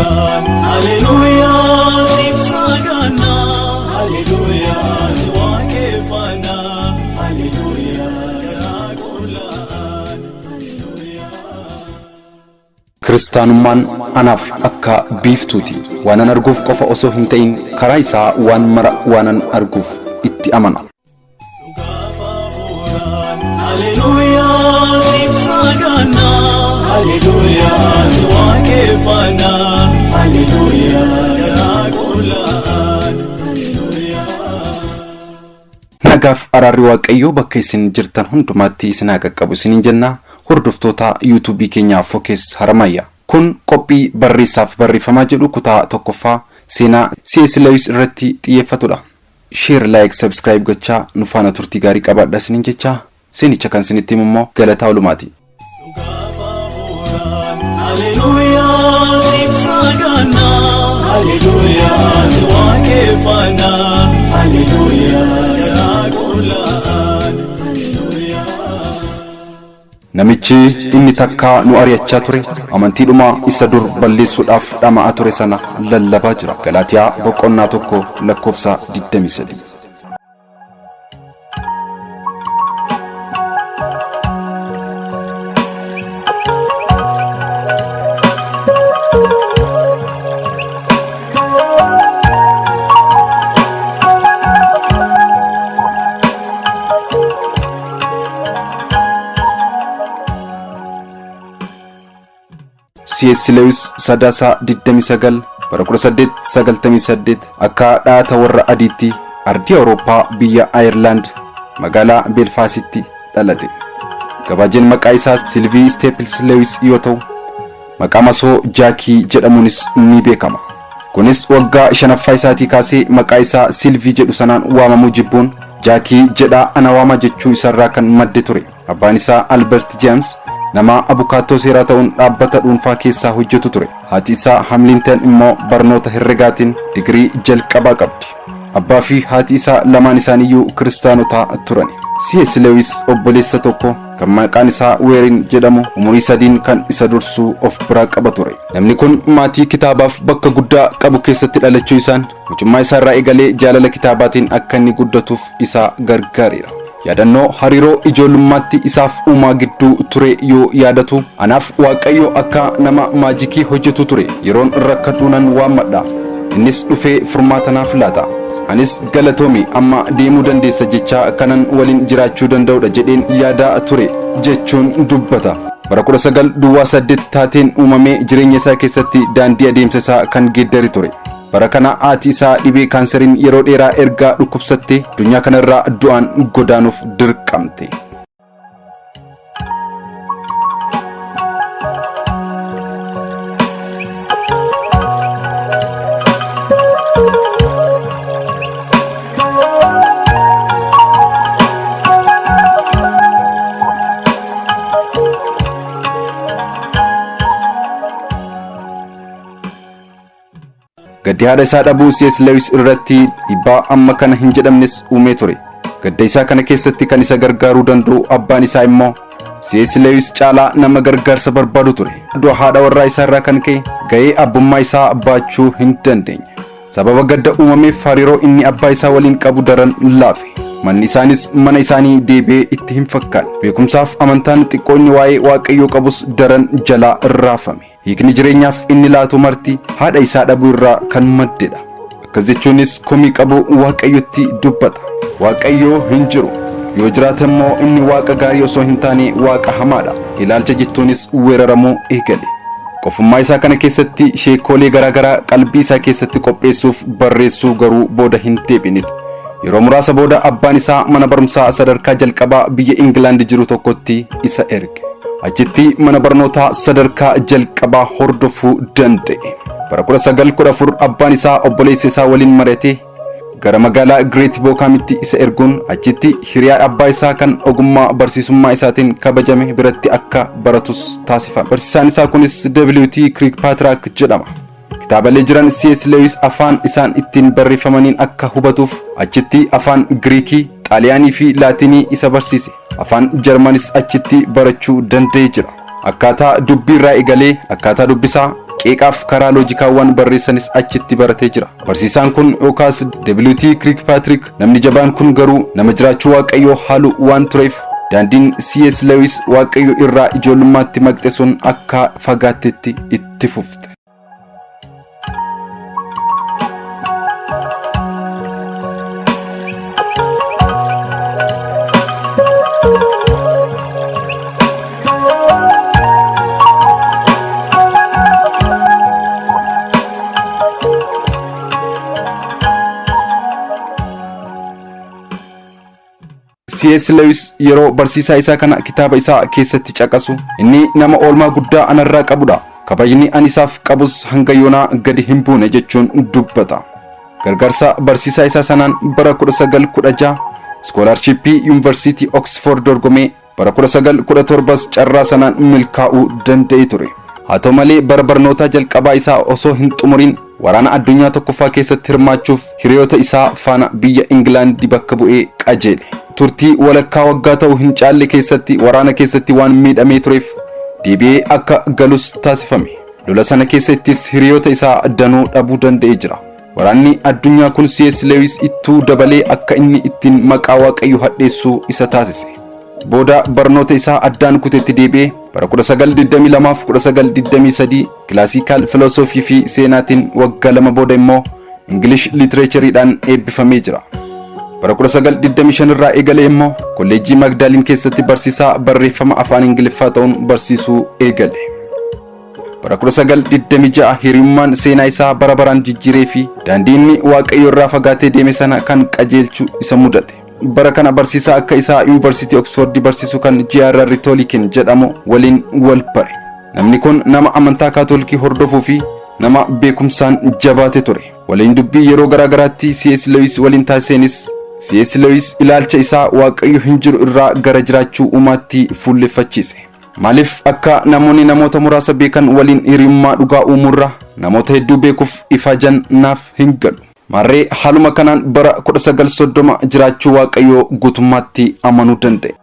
furan hallelujah sif sagana hallelujah siwake fana hallelujah yaqulan hallelujah Kiristaanummaan anaaf akka biiftuuti waanan arguuf qofa osoo hin ta'in karaa isaa waan mara waanan arguuf itti amana. Hallelujah sif sagana hallelujah siwake fana hallelujah yaqulan hallelujah Nagaaf araarri waaqayyoo bakka isin jirtan hundumaatti isin haa qaqqabu isiniin jenna. Hordoftoota YouTube keenya Focus Haramayyaa. Kun qophii barreessaaf barreeffamaa jedhu kutaa tokkoffaa seenaa C.S. Lewis irratti xiyyeeffatudha. Share, like, subscribe gochaa nu faana turtii gaarii qabaadhaa isiniin jecha seenicha kan isinitti himu immoo Galataa Olumaati. Hallelujah sif sagana hallelujah siwake fana hallelujah yaqulan hallelujah Namichi inni takka nu ari'achaa ture amantiidhuma isa dur balleessuudhaaf dhama'aa ture sana lallabaa jira. Galaatiyaa boqonnaa 1 lakkoofsa 23. C.S. Lewis Sadasa 29 bara 1898 akka dhaata warra adiitti ardii Awurooppaa biyya Ayirlaand magaalaa Belfaasitti dhalate. Gabaajeen maqaa isaa Silvii Staples Lewis yoo ta'u maqaa masoo Jaakii jedhamuunis ni beekama. Kunis waggaa 5ffaa isaatii kaasee maqaa isaa Silvii jedhu sanaan waamamuu jibbuun Jaakii jedhaa ana waama jechuu isarraa kan madde ture. Abbaan isaa Albert James nama abukaatoo seeraa ta'uun dhaabbata dhuunfaa keessaa hojjetu ture. Haati isaa Hamlinton immoo barnoota herregaatiin digirii jalqabaa qabdi. Abbaa fi haati isaa lamaan isaaniiyyuu kiristaanota turan. C.S. Lewis obboleessa tokko kan maqaan isaa Weerin jedhamu umurii 3 kan isa dursuu of biraa qaba ture. Namni kun maatii kitaabaaf bakka guddaa qabu keessatti dhalachuu isaan mucummaa isaa irraa eegalee jaalala kitaabaatiin akka inni guddatuuf isa gargaareera. Yaadannoo hariiroo ijoollummaatti isaaf uumaa gidduu ture yoo yaadatu anaaf waaqayyo akka nama maajikii hojjetu ture yeroon rakkadhuunan waammadha innis dhufee furmaata naaf laata anis galatoomi amma deemuu dandeessa jecha kanan waliin jiraachuu danda'udha jedheen yaadaa ture jechuun dubbata. Bara 1908 taateen uumamee jireenya isaa keessatti daandii adeemsa isaa kan geeddari ture. Bara kana haati isaa dhibee kaanseriin yeroo dheeraa erga dhukkubsatte addunyaa kanarraa du'aan godaanuuf dirqamte. Gaddi haadha isaa dhabuu C.S. Lewis irratti dhiibbaa amma kana hin jedhamnes uumee ture. Gadda isaa kana keessatti kan isa gargaaruu danda'u abbaan isaa immoo C.S. Lewis caalaa nama gargaarsa barbaadu ture. Du'a haadha warraa isaa irraa kan ka'e ga'ee abbummaa isaa baachuu hin dandeenye. Sababa gadda uumameef hariiroo inni abbaa isaa waliin qabu daran laafe. Manni isaanis mana isaanii deebi'ee itti hin fakkaanne. Beekumsaaf amantaan xiqqoonni waa'ee waaqayyoo qabus daran jalaa raafame. Hiikni jireenyaaf inni laatu marti haadha isaa dhabuu irraa kan maddedha. Akkas jechuunis komii qabu waaqayyotti dubbata. Waaqayyoo hin jiru. Yoo jiraate immoo inni waaqa gaarii osoo hin taane waaqa hamaadha. Ilaalcha jettuunis weeraramuu eegale. Qofummaa isaa kana keessatti sheekoolee garaagaraa qalbii isaa keessatti qopheessuuf barreessuu garuu booda hin deebiniti. Yeroo muraasa booda abbaan isaa mana barumsaa sadarkaa jalqabaa biyya Ingilaand jiru tokkotti isa erge. Achitti mana barnootaa sadarkaa jalqabaa hordofuu danda'e. Bara 1914 abbaan isaa obboleessa isaa waliin mari'atee gara magaalaa Great Bookamitti isa erguun achitti hiriyaa abbaa isaa kan ogummaa barsiisummaa isaatiin kabajame biratti akka baratus taasifame. Barsiisaan isaa kunis W.T. Kirkpatrick jedhama. Kitaabalee jiran C.S. Lewis afaan isaan ittiin barreeffamaniin akka hubatuuf achitti afaan Giriikii, Xaaliyaanii fi Laatinii isa barsiise. Afaan Jarmanis achitti barachuu danda'ee jira. Akkaataa dubbii irraa eegalee akkaataa dubbisaa, qeeqaaf karaa loojikaawwan barreessanis achitti baratee jira. Barsiisaan kun yookaas WT Kirkpatrick namni jabaan kun garuu nama jiraachuu Waaqayyoo haalu waan tureef daandiin C.S. Lewis Waaqayyo irraa ijoollummaatti maqxe sun akka fagaattetti itti fufte. C.S. Lewis yeroo barsiisaa isaa kana kitaaba isaa keessatti caqasu inni nama oolmaa guddaa anarraa qabudha. Kabajni ani isaaf qabus hanga yoonaa gadi hin buune jechuun dubbata. Gargaarsa barsiisaa isaa sanaan bara 1916 Scholarshipii University Oxford dorgomee bara 1917 carraa sanaan milkaa'uu danda'e ture. Haa ta'u malee bara barnootaa jalqabaa isaa osoo hin xumurin waraana addunyaa tokkoffaa keessatti hirmaachuuf hiriyoota isaa faana biyya Ingilaandi bakka bu'ee qajeele. Turtii walakkaa waggaa ta'u hin caalle keessatti waraana keessatti waan miidhamee tureef deebi'ee akka galus taasifame. Lola sana keessattis hiriyoota isaa danuu dhabuu danda'ee jira. Waraanni addunyaa kun C.S. Lewis ittuu dabalee akka inni ittiin maqaa Waaqayyoo hadheessuu isa taasise. Booda barnoota isaa addaan kuteetti deebi'ee bara 1922-1923 kilaasikaal filosoofii fi seenaatiin waggaa 2 booda immoo English literaatureedhaan eebbifamee jira. bara 1925 irraa eegalee immoo kolleejjii Magdaalin keessatti barsiisaa barreeffama afaan Ingiliffaa ta'uun barsiisuu eegale. bara 1926 hiriyummaan seenaa isaa bara baraan jijjiiree fi daandii inni Waaqayyo irraa fagaatee deeme sana kan qajeelchu isa mudate. bara kana barsiisaa akka isaa University Oxford barsiisu kan J.R.R. Tolkien jedhamu waliin wal bare. Namni kun nama amantaa Kaatolikii hordofuu fi nama beekumsaan jabaate ture. Waliin dubbii yeroo garaagaraatti C.S. Lewis waliin taasisenis C.S. Lewis ilaalcha isaa Waaqayyo hin jiru irraa gara jiraachuu uumaatti fuulleffachiise. Maaliif akka namoonni namoota muraasa beekan waliin hiriyummaa dhugaa uumurra namoota hedduu beekuuf ifaajan naaf hin galu. Marree haaluma kanaan bara 1930 jiraachuu Waaqayyoo guutummaatti amanuu danda'e.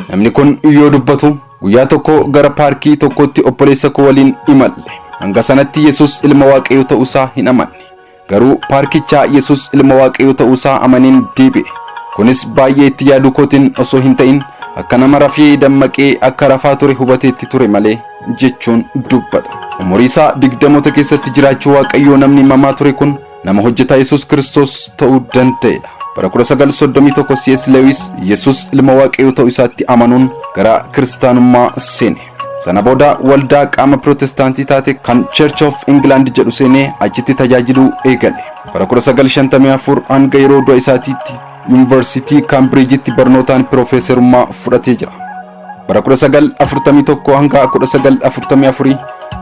Namni kun yoo dubbatu guyyaa tokko gara paarkii tokkotti obboleessa koo waliin imalle. Hanga sanatti Yesus ilma Waaqayyoo ta'uusaa hin amanne. Garuu paarkichaa Yesus ilma Waaqayyoo ta'uusaa amaniin deebi'e. Kunis baay'ee itti yaaduu kootiin osoo hin ta'in akka nama rafee dammaqee akka rafaa ture hubateetti ture malee jechuun dubbata. Umurii isaa 20 keessatti jiraachuu Waaqayyoo namni mamaa ture kun nama hojjetaa Yesus Kiristoos ta'uu danda'edha. bara 1931 C.S. Lewis Yesus ilma Waaqayyoo ta'uu isaatti amanuun gara kiristaanummaa seene. Sana booda waldaa qaama Protestaantii taate kan Church of England jedhu seenee achitti tajaajiluu eegale. bara 1954 hanga yeroo du'a isaatiitti University Cambridgetti barnootaan piroofeesarummaa fudhatee jira. bara 1941 hanga 1944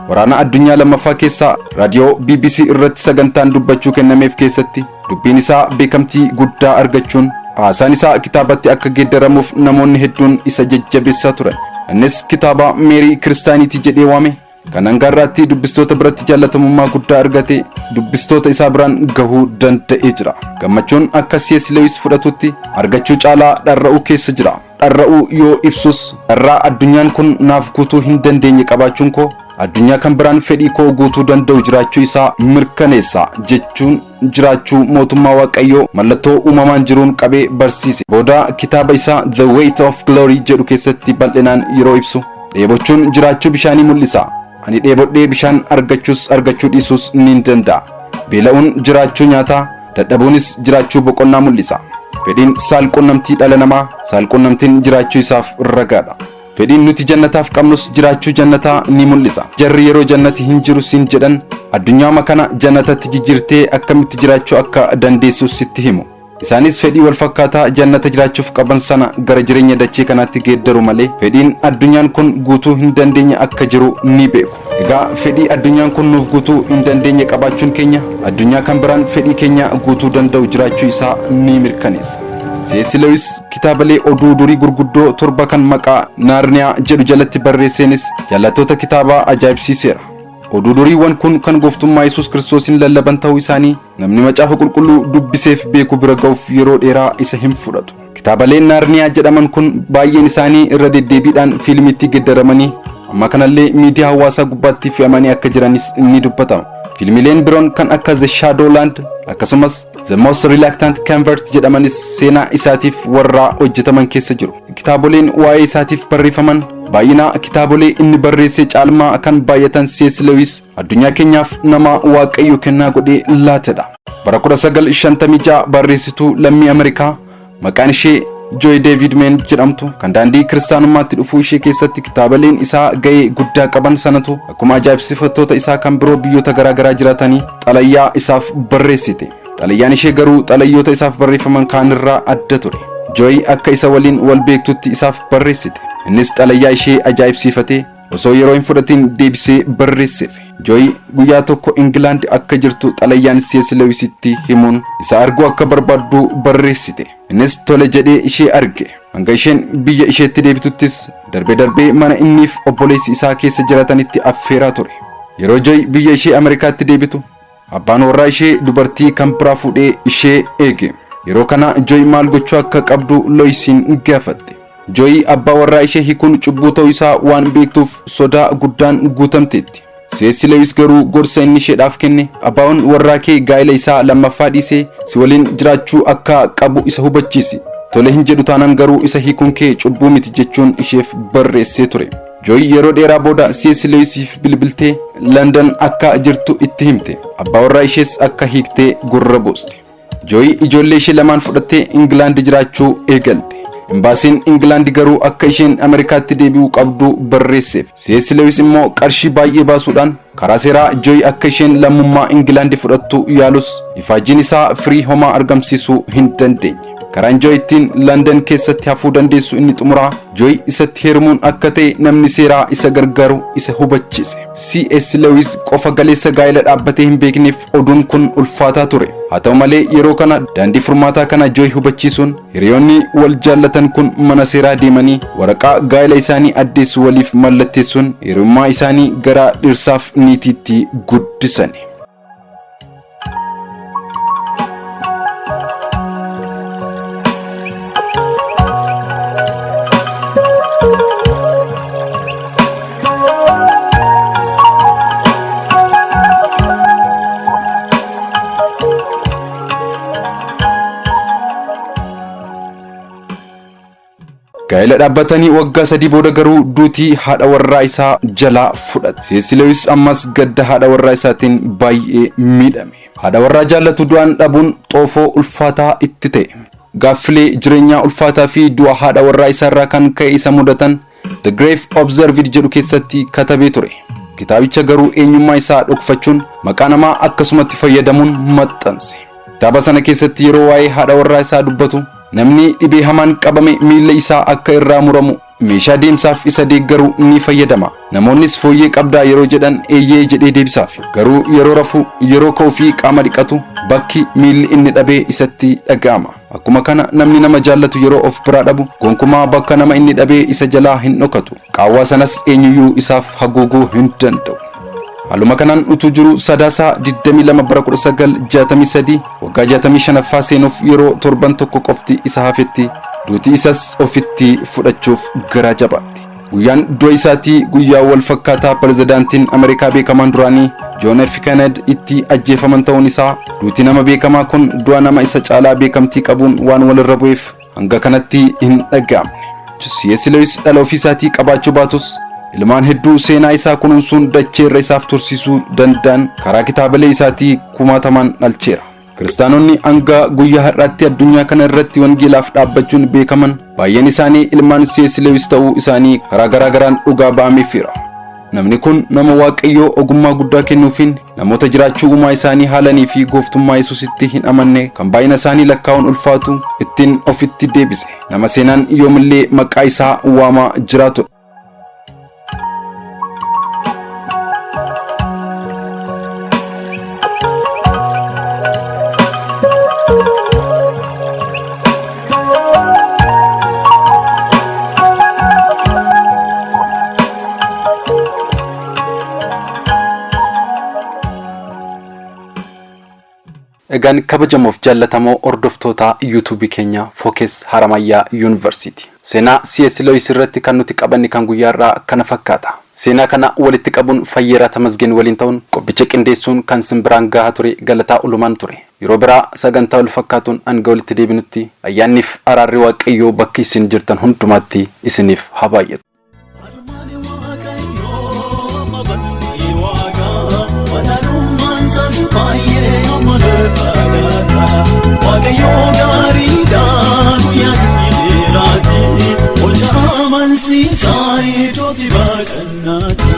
waraana addunyaa lammaffaa keessaa raadiyoo BBC irratti sagantaan dubbachuu kennameef keessatti dubbiin isaa beekamtii guddaa argachuun haasaan isaa kitaabatti akka geeddaramuuf namoonni hedduun isa jajjabeessaa turan. Innis kitaaba Meerii Kiristaanitii jedhee waame kan hangaarraatti dubbistoota biratti jaallatamummaa guddaa argate dubbistoota isaa biraan gahuu danda'ee jira. Gammachuun akka C.S. Lewis fudhatutti argachuu caalaa dharra'uu keessa jira. Dharra'uu yoo ibsus dharraa addunyaan kun naaf guutuu hin dandeenye qabaachuun koo addunyaa kan biraan fedhii koo guutuu danda'u jiraachuu isaa mirkaneessa jechuun jiraachuu mootummaa Waaqayyoo mallattoo uumamaan jiruun qabee barsiise. Booda kitaaba isaa The Weight of Glory jedhu keessatti bal'inaan yeroo ibsu dheebochuun jiraachuu bishaanii mul'isa. Ani dheebodhee bishaan argachuu dhiisuus ni danda'a. Beela'uun jiraachuu nyaataa, dadhabuunis jiraachuu boqonnaa mul'isa. Fedhiin saalqunnamtii dhala namaa, saalqunnamtiin jiraachuu isaaf ragaadha. Fedhiin nuti jannataaf qabnus jiraachuu jannataa ni mul'isa. Jarri yeroo jannati hin jiru siin jedhan addunyaa kana jannatatti jijjiirtee akkamitti jiraachuu akka dandeessu sitti himu. Isaanis fedhii wal fakkaataa jannata jiraachuuf qaban sana gara jireenya dachee kanaatti geeddaru malee fedhiin addunyaan kun guutuu hin dandeenye akka jiru ni beeku. Egaa fedhii addunyaan kun nuuf guutuu hin dandeenye qabaachuun keenya addunyaa kan biraan fedhii keenya guutuu danda'u jiraachuu isaa ni mirkaneessa. C.S. Lewis kitaabalee oduu durii gurguddoo torba kan maqaa Naarniyaa jedhu jalatti barreesseenis jaallattoota kitaabaa ajaa'ibsiiseera. Oduu duriiwwan kun kan gooftummaa Yesuus Kiristoosin lallaban ta'uu isaanii namni macaafa qulqulluu dubbiseef beeku bira ga'uuf yeroo dheeraa isa hin fudhatu. Kitaabaleen Naarniyaa jedhaman kun baay'een isaanii irra deddeebiidhaan fiilmiitti geddaramanii amma kanallee miidiyaa hawaasaa gubbaatti fe'amanii akka jiranis ni dubbatama. Fiilmileen biroon kan akka The Shadowland akkasumas The Most Reluctant Convert jedhamanis seenaa isaatiif warra hojjetaman keessa jiru. Kitaaboleen waa'ee isaatiif barreeffaman baay'ina kitaabolee inni barreesse caalmaa kan baay'atan C.S. Lewis addunyaa keenyaaf nama waaqayyo kennaa godhee laatedha. Bara 1956 barreessituu lammii Ameerikaa maqaan ishee Joy Davidman jedhamtu kan daandii kiristaanummaatti dhufuu ishee keessatti kitaabaleen isaa ga'ee guddaa qaban sanatu akkuma ajaa'ibsiifattoota isaa kan biroo biyyoota garaagaraa jiraatanii xalayyaa isaaf barreessite. Xalayyaan ishee garuu xalayyoota isaaf barreeffaman kaanirraa adda ture. Joy akka isa waliin wal beektutti isaaf barreessite. Innis xalayyaa ishee ajaa'ibsiifatee osoo yeroo hin fudhatiin deebisee barreesseef. Joy guyyaa tokko Ingilaand akka jirtu xalayyaan C.S. Lewisitti himuun isa arguu akka barbaaddu barreessite. Innis tole jedhee ishee arge. Hanga isheen biyya isheetti deebituttis darbee mana inniif obboleessi isaa keessa jiraatanitti affeeraa ture. Yeroo Joy biyya ishee Ameerikaatti deebitu abbaan warraa ishee dubartii kan biraa fuudhee ishee eege. Yeroo kana Joy maal gochuu akka qabdu Lewisiin gaafatte. Joy abbaa warraa ishee hiikuun cubbuu ta'uu isaa waan beektuuf sodaa guddaan guutamteetti. C.S. Lewis garuu gorsa inni isheedhaaf kenne abbaan warraa kee gaa'ela isaa lammaffaa dhiisee si waliin jiraachuu akka qabu isa hubachiisi. Tole hin jedhu taanaan garuu isa hiikuun kee cubbuu miti jechuun isheef barreessee ture. Joy yeroo dheeraa booda C.S. Lewisiif bilbiltee London akka jirtu itti himte. Abbaa warraa ishees akka hiiktee gurra buuste. Joy ijoollee ishee lamaan fudhattee Ingilaand jiraachuu eegalte. Imbaasiin Ingilaand garuu akka isheen Ameerikaatti deebi'uu qabdu barreesseef. C.S. Lewis immoo qarshii baay'ee baasuudhaan karaa seeraa Joy akka isheen lammummaa Ingilaand fudhattu yaalus ifaajiin isaa firii homaa argamsiisuu hin dandeenye. Karaan Joy ittiin London keessatti hafuu dandeessu inni xumuraa Joy isatti heerumuun akka ta'e namni seeraa isa gargaaru isa hubachiise. C.S. Lewis qofa galeessa gaa'ela dhaabbatee hin beekneef oduun kun ulfaataa ture. Haa ta'u malee yeroo kana daandii furmaataa kana Joy hubachiisuun hiriyoonni wal jaallatan kun mana seeraa deemanii waraqaa gaa'ela isaanii addeessu waliif mallatteessuun hiriyummaa isaanii gara dhirsaaf niitiitti guddisani. Gaa'ela dhaabbatanii waggaa 3 booda garuu duutii haadha warraa isaa jalaa fudhate. C.S. Lewis ammas gadda haadha warraa isaatiin baay'ee miidhame. Haadha warraa jaallatu du'aan dhabuun xoofoo ulfaataa itti ta'e. Gaaffilee jireenyaa ulfaataa fi du'a haadha warraa isaarraa kan ka'e isa mudatan The Grave Observed jedhu keessatti katabee ture. Kitaabicha garuu eenyummaa isaa dhokfachuun maqaa namaa akkasumatti fayyadamuun maxxanse. Kitaaba sana keessatti yeroo waa'ee haadha warraa isaa dubbatu namni dhibee hamaan qabame miilla isaa akka irraa muramu meeshaa deemsaaf isa deeggaru ni fayyadama. Namoonnis fooyyee qabdaa yeroo jedhan eeyyee jedhee deebisaaf. Garuu yeroo rafu yeroo ka'uu fi qaama dhiqatu bakki miilli inni dhabee isatti dhaga'ama. Akkuma kana namni nama jaallatu yeroo of biraa dhabu gonkumaa bakka nama inni dhabee isa jalaa hin dhokatu. Qaawwaa sanas eenyuyyuu isaaf haguuguu hin danda'u. Haaluma kanaan utuu jiru Sadaasaa 22 bara 1963 waggaa 65ffaa seenuuf yeroo torban tokko qofti isa hafetti duutii isas ofitti fudhachuuf garaa jabaate. Guyyaan du'a isaatii guyyaa wal fakkaataa pirezidaantiin Ameerikaa beekamaan duraanii John F. Kennedy itti ajjeefaman ta'uun isaa duutii nama beekamaa kun du'a nama isa caalaa beekamtii qabuun waan walirra bu'eef hanga kanatti hin dhaga'amne. C.S. Lewis dhala ofii isaatii qabaachuu baatus ilmaan hedduu seenaa isaa kunuunsuun dachee irra isaaf tursiisuu danda'an karaa kitaabalee isaatii kumaatamaan dhalcheera. Kiristaanonni hanga guyyaa har'aatti addunyaa kana irratti wangeelaaf dhaabbachuun beekaman baay'een isaanii ilmaan C.S. Lewis ta'uu isaanii karaa garaagaraan dhugaa ba'ameefira. Namni kun nama Waaqayyoo ogummaa guddaa kennuufiin namoota jiraachuu uumaa isaanii haalanii fi gooftummaa Yesuusitti hin amanne kan baay'ina isaanii lakkaa'uun ulfaatu ittiin ofitti deebise. Nama seenaan yoomillee maqaa isaa waamaa jiraatudha. Egaan kabajamuuf jaallatamoo hordoftoota YouTube keenya Focus Haramaya University. Seenaa CS Lewis irratti kan nuti qabanni kan guyyaarraa kana fakkaata. Seenaa kana walitti qabuun Fayyeeraa Tamasgeen waliin ta'uun qophicha qindeessuun kan simbiraan gahaa ture galataa ulumaan ture. Yeroo biraa sagantaa wal fakkaatuun hanga walitti deebinutti ayyaanniif araarri Waaqayyoo bakka isin jirtan hundumaatti isiniif haa baay'atu. Waaqayyoo gaariidhaan guyyaa dheeraati, ol amansiisaa iddootti baqannaati.